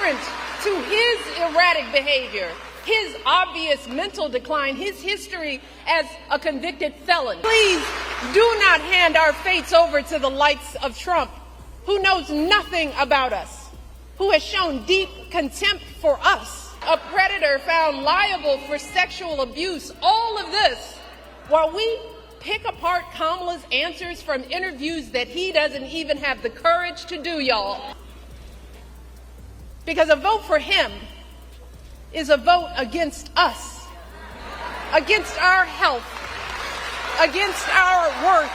different to his erratic behavior, his obvious mental decline, his history as a convicted felon. Please do not hand our fates over to the likes of Trump, who knows nothing about us, who has shown deep contempt for us, a predator found liable for sexual abuse. All of this while we pick apart Kamala's answers from interviews that he doesn't even have the courage to do, y'all. Because a vote for him is a vote against us, against our health, against our worth.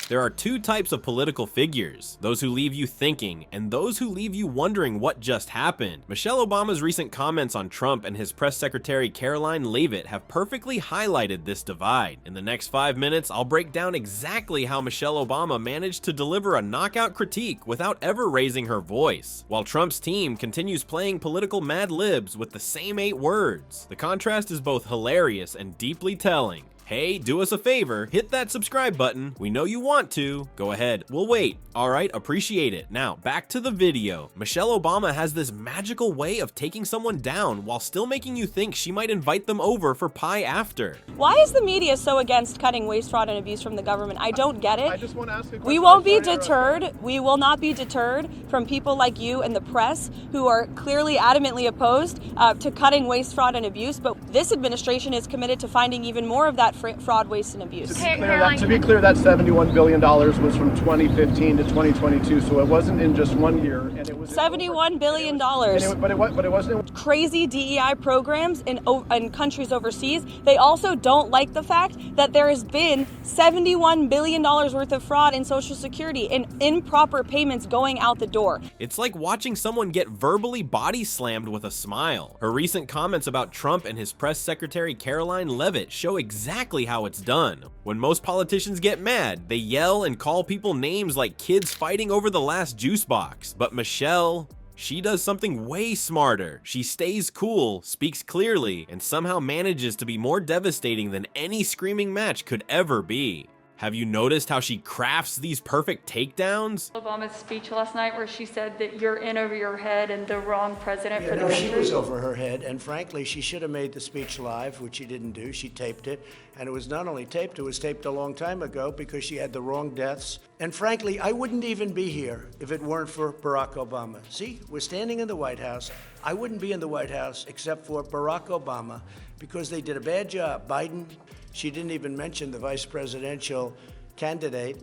There are two types of political figures, those who leave you thinking and those who leave you wondering what just happened. Michelle Obama's recent comments on Trump and his press secretary Karoline Leavitt have perfectly highlighted this divide. In the next 5 minutes, I'll break down exactly how Michelle Obama managed to deliver a knockout critique without ever raising her voice, while Trump's team continues playing political Mad Libs with the same 8 words. The contrast is both hilarious and deeply telling. Hey, do us a favor, hit that subscribe button. We know you want to. Go ahead, we'll wait. Alright, appreciate it. Now, back to the video. Michelle Obama has this magical way of taking someone down while still making you think she might invite them over for pie after. Why is the media so against cutting waste, fraud, and abuse from the government? I don't get it. I just want to ask a question. We won't be deterred. We will not be deterred from people like you and the press who are clearly adamantly opposed to cutting waste, fraud, and abuse. But this administration is committed to finding even more of that fraud, waste, and abuse. To be clear, that $71 billion was from 2015 to 2022, so it wasn't in just 1 year. And it was $71 billion. But it wasn't. Crazy DEI programs in countries overseas. They also don't like the fact that there has been $71 billion worth of fraud in Social Security and improper payments going out the door. It's like watching someone get verbally body slammed with a smile. Her recent comments about Trump and his press secretary Karoline Leavitt show exactly how it's done. When most politicians get mad, they yell and call people names like kids fighting over the last juice box. But Michelle, she does something way smarter. She stays cool, speaks clearly, and somehow manages to be more devastating than any screaming match could ever be. Have you noticed how she crafts these perfect takedowns? Obama's speech last night where she said that you're in over your head and the wrong president for the country. She was over her head, and frankly, she should have made the speech live, which she didn't do. She taped it, and it was not only taped, it was taped a long time ago because she had the wrong deaths. And frankly, I wouldn't even be here if it weren't for Barack Obama. See, we're standing in the White House. I wouldn't be in the White House except for Barack Obama because they did a bad job. Biden, she didn't even mention the vice presidential candidate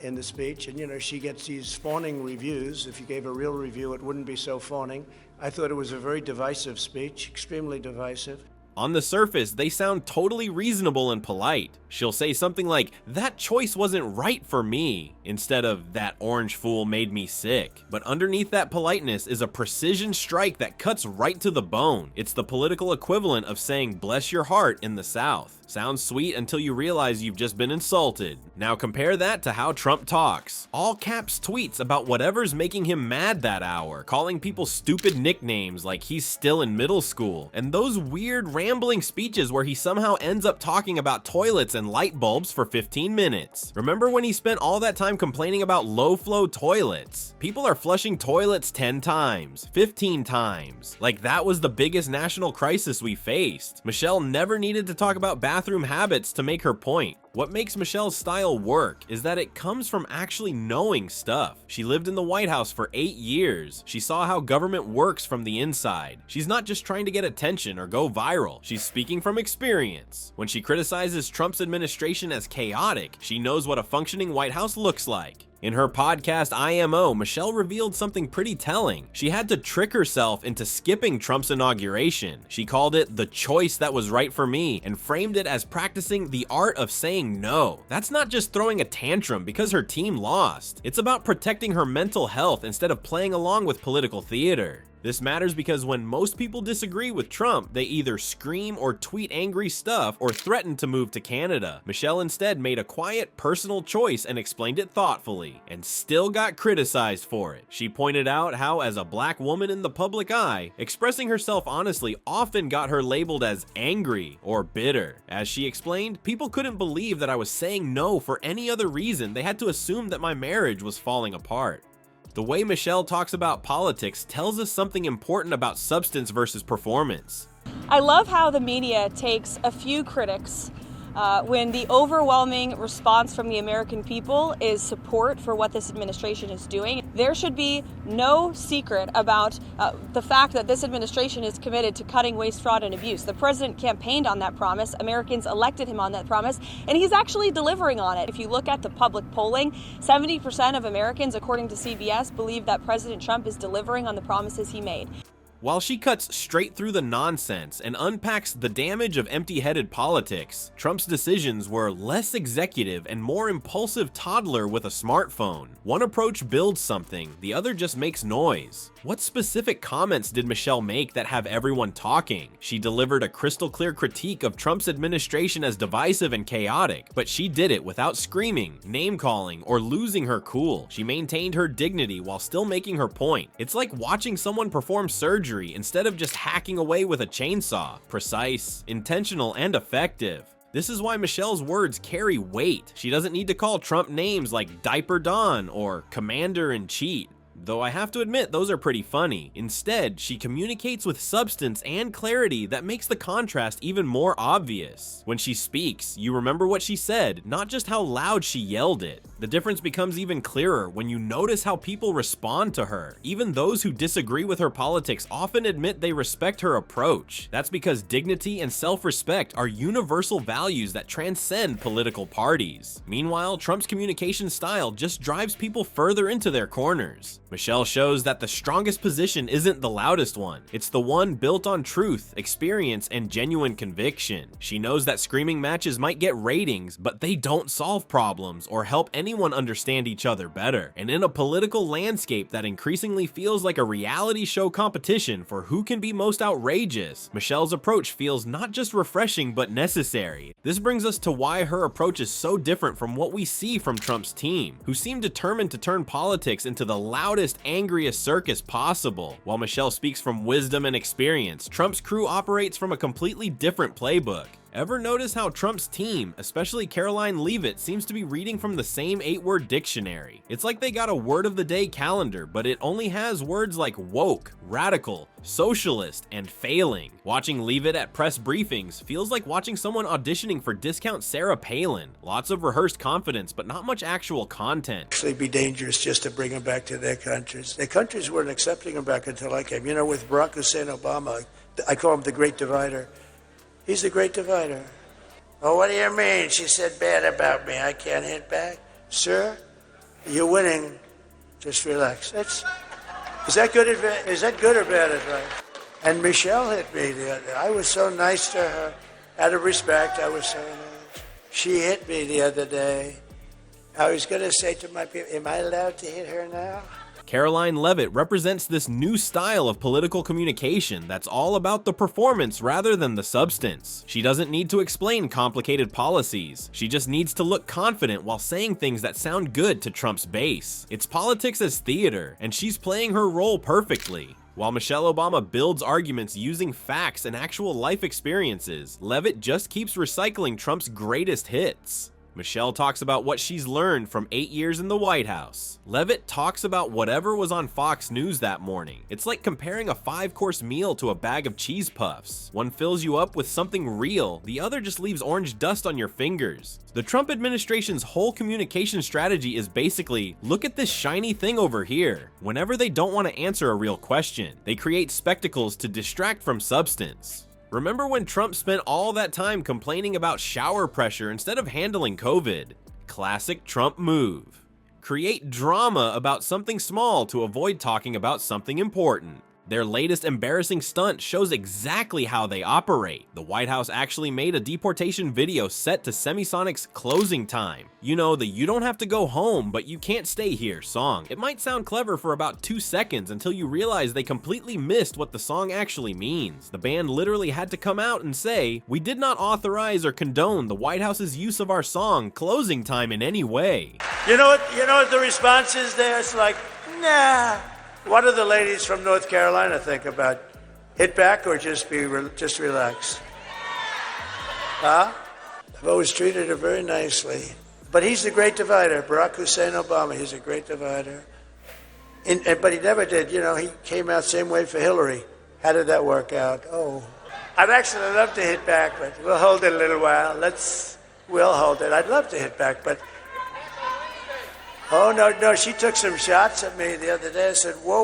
in the speech. And, you know, she gets these fawning reviews. If you gave a real review, it wouldn't be so fawning. I thought it was a very divisive speech, extremely divisive. On the surface, they sound totally reasonable and polite. She'll say something like, "That choice wasn't right for me," instead of "That orange fool made me sick." But underneath that politeness is a precision strike that cuts right to the bone. It's the political equivalent of saying "bless your heart" in the South. Sounds sweet until you realize you've just been insulted. Now compare that to how Trump talks. All caps tweets about whatever's making him mad that hour, calling people stupid nicknames like he's still in middle school, and those weird rambling speeches where he somehow ends up talking about toilets and light bulbs for 15 minutes. Remember when he spent all that time complaining about low-flow toilets? People are flushing toilets 10 times, 15 times. Like that was the biggest national crisis we faced. Michelle never needed to talk about bathroom habits to make her point. What makes Michelle's style work is that it comes from actually knowing stuff. She lived in the White House for 8 years. She saw how government works from the inside. She's not just trying to get attention or go viral. She's speaking from experience. When she criticizes Trump's administration as chaotic, she knows what a functioning White House looks like. In her podcast IMO, Michelle revealed something pretty telling. She had to trick herself into skipping Trump's inauguration. She called it the choice that was right for me and framed it as practicing the art of saying no. That's not just throwing a tantrum because her team lost. It's about protecting her mental health instead of playing along with political theater. This matters because when most people disagree with Trump, they either scream or tweet angry stuff or threaten to move to Canada. Michelle instead made a quiet, personal choice and explained it thoughtfully, and still got criticized for it. She pointed out how, as a black woman in the public eye, expressing herself honestly often got her labeled as angry or bitter. As she explained, people couldn't believe that I was saying no for any other reason. They had to assume that my marriage was falling apart. The way Michelle talks about politics tells us something important about substance versus performance. I love how the media takes a few critics when the overwhelming response from the American people is support for what this administration is doing. There should be no secret about the fact that this administration is committed to cutting waste, fraud, and abuse. The president campaigned on that promise. Americans elected him on that promise, and he's actually delivering on it. If you look at the public polling, 70% of Americans, according to CBS, believe that President Trump is delivering on the promises he made. While she cuts straight through the nonsense and unpacks the damage of empty-headed politics, Trump's decisions were less executive and more impulsive toddler with a smartphone. One approach builds something, the other just makes noise. What specific comments did Michelle make that have everyone talking? She delivered a crystal clear critique of Trump's administration as divisive and chaotic, but she did it without screaming, name-calling, or losing her cool. She maintained her dignity while still making her point. It's like watching someone perform surgery instead of just hacking away with a chainsaw. Precise, intentional, and effective. This is why Michelle's words carry weight. She doesn't need to call Trump names like Diaper Don or Commander and Cheat. Though I have to admit those are pretty funny. Instead, she communicates with substance and clarity that makes the contrast even more obvious. When she speaks, you remember what she said, not just how loud she yelled it. The difference becomes even clearer when you notice how people respond to her. Even those who disagree with her politics often admit they respect her approach. That's because dignity and self-respect are universal values that transcend political parties. Meanwhile, Trump's communication style just drives people further into their corners. Michelle shows that the strongest position isn't the loudest one. It's the one built on truth, experience, and genuine conviction. She knows that screaming matches might get ratings, but they don't solve problems or help anyone understand each other better. And in a political landscape that increasingly feels like a reality show competition for who can be most outrageous, Michelle's approach feels not just refreshing but necessary. This brings us to why her approach is so different from what we see from Trump's team, who seem determined to turn politics into the loudest, angriest circus possible. While Michelle speaks from wisdom and experience, Trump's crew operates from a completely different playbook. Ever notice how Trump's team, especially Karoline Leavitt, seems to be reading from the same 8-word dictionary? It's like they got a word of the day calendar, but it only has words like woke, radical, socialist, and failing. Watching Leavitt at press briefings feels like watching someone auditioning for discount Sarah Palin. Lots of rehearsed confidence, but not much actual content. Actually be dangerous just to bring them back to their countries. Their countries weren't accepting them back until I came. You know, with Barack Hussein Obama, I call him the Great Divider. He's the Great Divider. Oh, what do you mean? She said bad about me. I can't hit back. Sir, you're winning. Just relax. Is that good advice? Is that good or bad advice? And Michelle hit me the other day. I was so nice to her. Out of respect, I was so nice. She hit me the other day. I was going to say to my people, am I allowed to hit her now? Karoline Leavitt represents this new style of political communication that's all about the performance rather than the substance. She doesn't need to explain complicated policies. She just needs to look confident while saying things that sound good to Trump's base. It's politics as theater, and she's playing her role perfectly. While Michelle Obama builds arguments using facts and actual life experiences, Leavitt just keeps recycling Trump's greatest hits. Michelle talks about what she's learned from 8 years in the White House. Leavitt talks about whatever was on Fox News that morning. It's like comparing a 5-course meal to a bag of cheese puffs. One fills you up with something real, the other just leaves orange dust on your fingers. The Trump administration's whole communication strategy is basically, look at this shiny thing over here. Whenever they don't want to answer a real question, they create spectacles to distract from substance. Remember when Trump spent all that time complaining about shower pressure instead of handling COVID? Classic Trump move. Create drama about something small to avoid talking about something important. Their latest embarrassing stunt shows exactly how they operate. The White House actually made a deportation video set to Semisonic's Closing Time. You know, the "you don't have to go home, but you can't stay here" song. It might sound clever for about 2 seconds until you realize they completely missed what the song actually means. The band literally had to come out and say, "We did not authorize or condone the White House's use of our song, Closing Time, in any way." You know what the response is there? It's like, nah. What do the ladies from North Carolina think about hit back or just relax? Huh? I've always treated her very nicely. But he's the Great Divider. Barack Hussein Obama, he's a great divider. But he never did. You know, he came out same way for Hillary. How did that work out? Oh. I'd actually love to hit back, but we'll hold it a little while. We'll hold it. I'd love to hit back, but... Oh, no, she took some shots at me the other day. I said, whoa,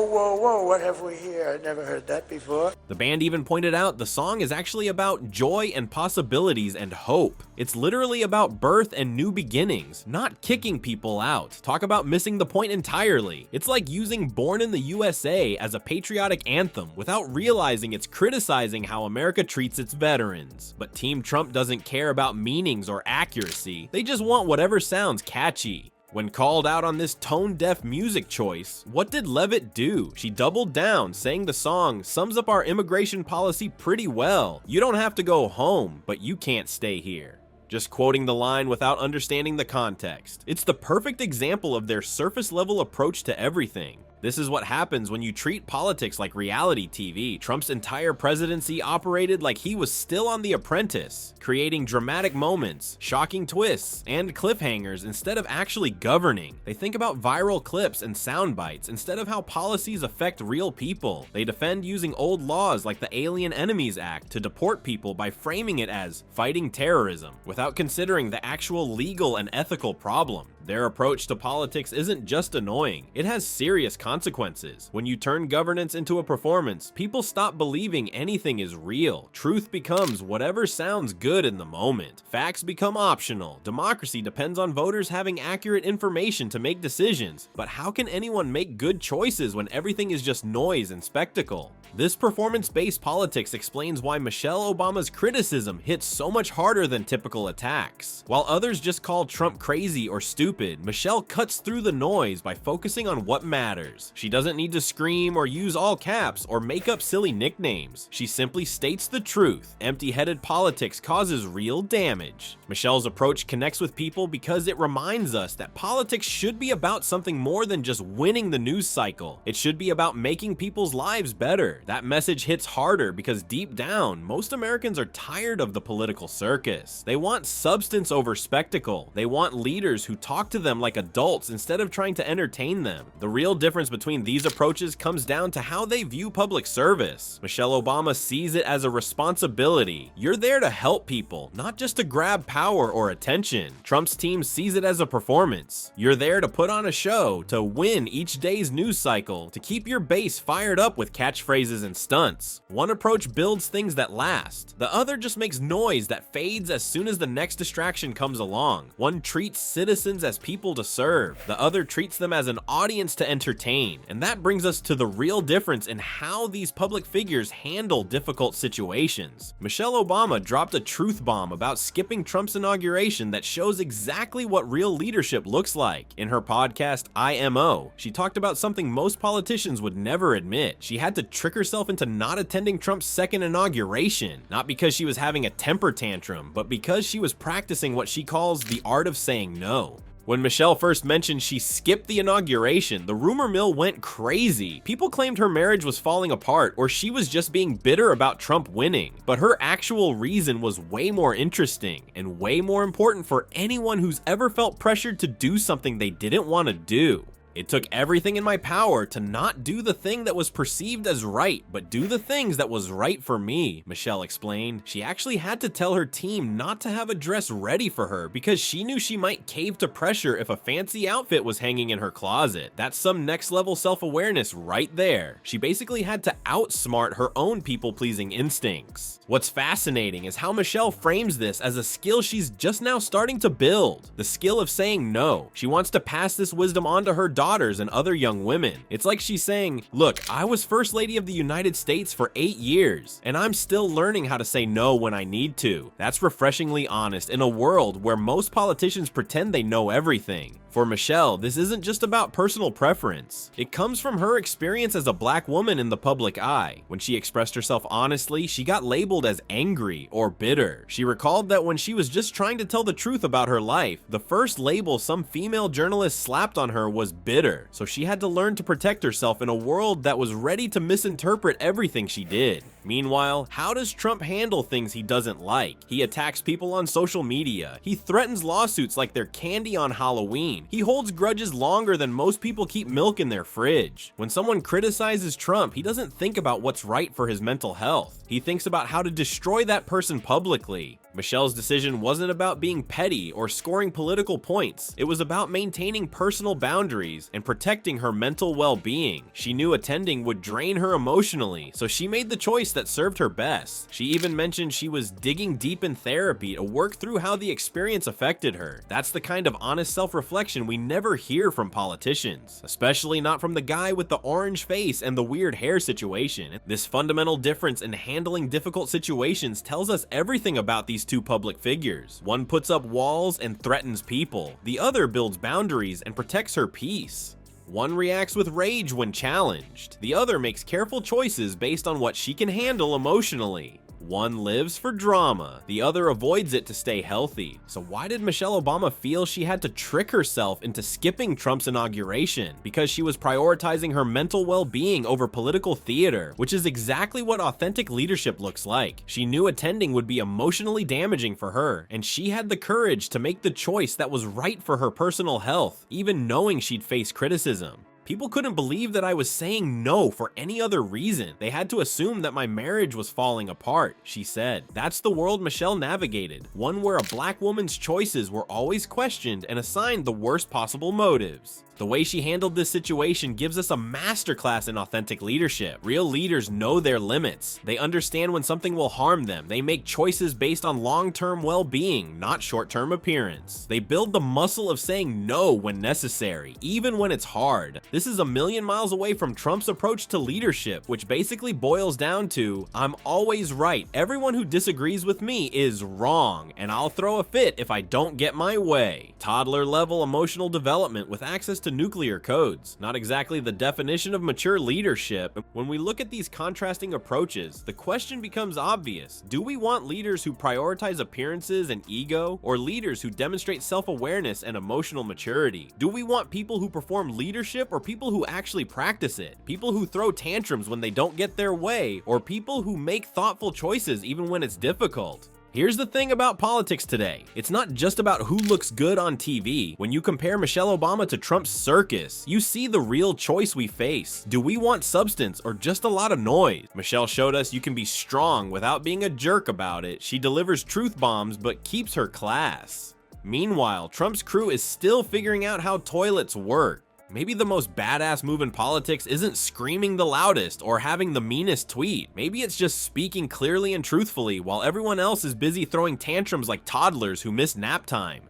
what have we here? I'd never heard that before. The band even pointed out the song is actually about joy and possibilities and hope. It's literally about birth and new beginnings, not kicking people out. Talk about missing the point entirely. It's like using Born in the USA as a patriotic anthem without realizing it's criticizing how America treats its veterans. But Team Trump doesn't care about meanings or accuracy. They just want whatever sounds catchy. When called out on this tone-deaf music choice, what did Leavitt do? She doubled down, saying the song sums up our immigration policy pretty well. You don't have to go home, but you can't stay here. Just quoting the line without understanding the context. It's the perfect example of their surface-level approach to everything. This is what happens when you treat politics like reality TV. Trump's entire presidency operated like he was still on The Apprentice, creating dramatic moments, shocking twists, and cliffhangers instead of actually governing. They think about viral clips and sound bites instead of how policies affect real people. They defend using old laws like the Alien Enemies Act to deport people by framing it as fighting terrorism, without considering the actual legal and ethical problem. Their approach to politics isn't just annoying, it has serious consequences. When you turn governance into a performance, people stop believing anything is real. Truth becomes whatever sounds good in the moment. Facts become optional. Democracy depends on voters having accurate information to make decisions. But how can anyone make good choices when everything is just noise and spectacle? This performance-based politics explains why Michelle Obama's criticism hits so much harder than typical attacks. While others just call Trump crazy or stupid, Michelle cuts through the noise by focusing on what matters. She doesn't need to scream or use all caps or make up silly nicknames. She simply states the truth. Empty-headed politics causes real damage. Michelle's approach connects with people because it reminds us that politics should be about something more than just winning the news cycle. It should be about making people's lives better. That message hits harder because deep down, most Americans are tired of the political circus. They want substance over spectacle. They want leaders who talk to them like adults instead of trying to entertain them. The real difference between these approaches comes down to how they view public service. Michelle Obama sees it as a responsibility. You're there to help people, not just to grab power or attention. Trump's team sees it as a performance. You're there to put on a show, to win each day's news cycle, to keep your base fired up with catchphrases and stunts. One approach builds things that last. The other just makes noise that fades as soon as the next distraction comes along. One treats citizens as people to serve. The other treats them as an audience to entertain. And that brings us to the real difference in how these public figures handle difficult situations. Michelle Obama dropped a truth bomb about skipping Trump's inauguration that shows exactly what real leadership looks like. In her podcast, IMO, she talked about something most politicians would never admit. She had to trick herself into not attending Trump's second inauguration, not because she was having a temper tantrum, but because she was practicing what she calls the art of saying no. When Michelle first mentioned she skipped the inauguration, the rumor mill went crazy. People claimed her marriage was falling apart or she was just being bitter about Trump winning. But her actual reason was way more interesting and way more important for anyone who's ever felt pressured to do something they didn't want to do. It took everything in my power to not do the thing that was perceived as right, but do the things that was right for me, Michelle explained. She actually had to tell her team not to have a dress ready for her because she knew she might cave to pressure if a fancy outfit was hanging in her closet. That's some next level self-awareness right there. She basically had to outsmart her own people-pleasing instincts. What's fascinating is how Michelle frames this as a skill she's just now starting to build. The skill of saying no. She wants to pass this wisdom on to her daughters and other young women. It's like she's saying, look, I was First Lady of the United States for 8 years, and I'm still learning how to say no when I need to. That's refreshingly honest in a world where most politicians pretend they know everything. For Michelle, this isn't just about personal preference. It comes from her experience as a black woman in the public eye. When she expressed herself honestly, she got labeled as angry or bitter. She recalled that when she was just trying to tell the truth about her life, the first label some female journalists slapped on her was bitter. bitter, so she had to learn to protect herself in a world that was ready to misinterpret everything she did. Meanwhile, how does Trump handle things he doesn't like? He attacks people on social media. He threatens lawsuits like they're candy on Halloween. He holds grudges longer than most people keep milk in their fridge. When someone criticizes Trump, he doesn't think about what's right for his mental health. He thinks about how to destroy that person publicly. Michelle's decision wasn't about being petty or scoring political points. It was about maintaining personal boundaries and protecting her mental well-being. She knew attending would drain her emotionally, so she made the choice that served her best. She even mentioned she was digging deep in therapy to work through how the experience affected her. That's the kind of honest self-reflection we never hear from politicians, especially not from the guy with the orange face and the weird hair situation. This fundamental difference in handling difficult situations tells us everything about these two public figures. One puts up walls and threatens people. The other builds boundaries and protects her peace. One reacts with rage when challenged. The other makes careful choices based on what she can handle emotionally. One lives for drama, the other avoids it to stay healthy. So why did Michelle Obama feel she had to trick herself into skipping Trump's inauguration? Because she was prioritizing her mental well-being over political theater, which is exactly what authentic leadership looks like. She knew attending would be emotionally damaging for her, and she had the courage to make the choice that was right for her personal health, even knowing she'd face criticism. People couldn't believe that I was saying no for any other reason. They had to assume that my marriage was falling apart, she said. That's the world Michelle navigated, one where a black woman's choices were always questioned and assigned the worst possible motives. The way she handled this situation gives us a masterclass in authentic leadership. Real leaders know their limits. They understand when something will harm them. They make choices based on long-term well-being, not short-term appearance. They build the muscle of saying no when necessary, even when it's hard. This is a million miles away from Trump's approach to leadership, which basically boils down to, I'm always right. Everyone who disagrees with me is wrong, and I'll throw a fit if I don't get my way. Toddler-level emotional development with access to nuclear codes. Not exactly the definition of mature leadership. When we look at these contrasting approaches, the question becomes obvious. Do we want leaders who prioritize appearances and ego, or leaders who demonstrate self-awareness and emotional maturity? Do we want people who perform leadership or people who actually practice it? People who throw tantrums when they don't get their way, or people who make thoughtful choices even when it's difficult? Here's the thing about politics today. It's not just about who looks good on TV. When you compare Michelle Obama to Trump's circus, you see the real choice we face. Do we want substance or just a lot of noise? Michelle showed us you can be strong without being a jerk about it. She delivers truth bombs but keeps her class. Meanwhile, Trump's crew is still figuring out how toilets work. Maybe the most badass move in politics isn't screaming the loudest or having the meanest tweet. Maybe it's just speaking clearly and truthfully while everyone else is busy throwing tantrums like toddlers who miss nap time.